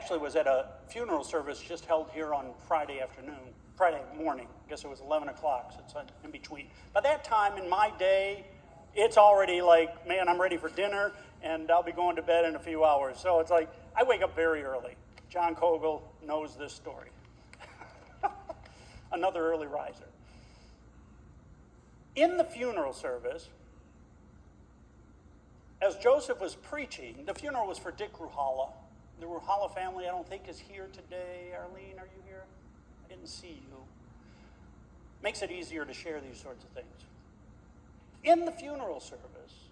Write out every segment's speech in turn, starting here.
actually was at a funeral service just held here on Friday morning. I guess it was 11 o'clock, so it's in between. By that time in my day, it's already like, man, I'm ready for dinner, and I'll be going to bed in a few hours. So it's like, I wake up very early. John Kogel knows this story. Another early riser. In the funeral service, as Joseph was preaching, the funeral was for Dick Ruhala. The Ruhala family, I don't think, is here today. Arlene, are you here? I didn't see you. Makes it easier to share these sorts of things. In the funeral service,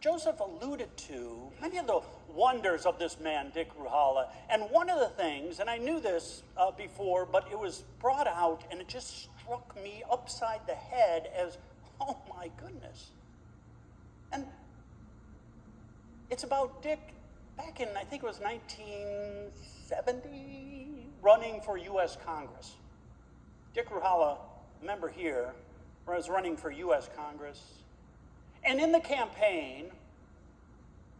Joseph alluded to many of the wonders of this man, Dick Ruhala. And one of the things, and I knew this before, but it was brought out, and it just struck me upside the head as, oh my goodness. And it's about Dick back in, I think it was 1970, running for U.S. Congress. Dick Ruhala, a member here, was running for U.S. Congress. And in the campaign,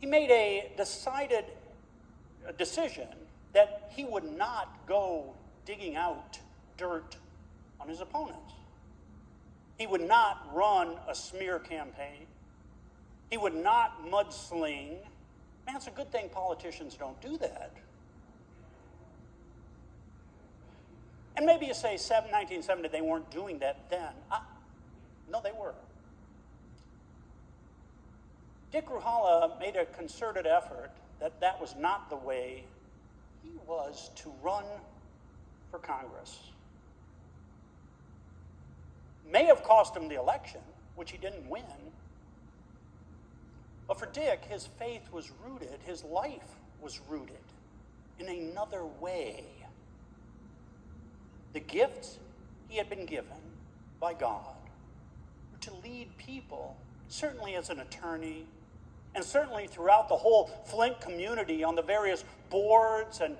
he made a decided decision that he would not go digging out dirt on his opponents. He would not run a smear campaign. He would not mudsling. Man, it's a good thing politicians don't do that. And maybe you say 1970, they weren't doing that then. No, they were. Dick Ruhala made a concerted effort that was not the way he was to run for Congress. May have cost him the election, which he didn't win. But for Dick, his faith was rooted, his life was rooted in another way. The gifts he had been given by God were to lead people, certainly as an attorney, and certainly throughout the whole Flint community on the various boards and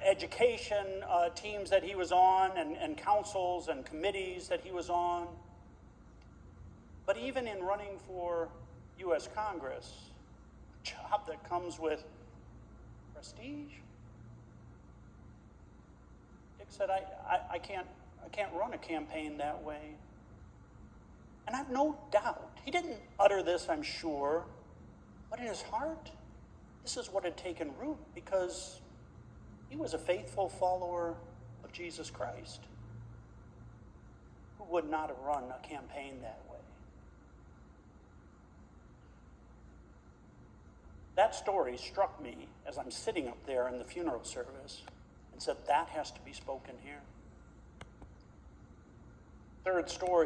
education teams that he was on, and councils and committees that he was on. But even in running for U.S. Congress, a job that comes with prestige. Dick said, I can't run a campaign that way. And I have no doubt, he didn't utter this, I'm sure, but in his heart, this is what had taken root, because he was a faithful follower of Jesus Christ, who would not have run a campaign that way. That story struck me as I'm sitting up there in the funeral service and said, that has to be spoken here. Third story.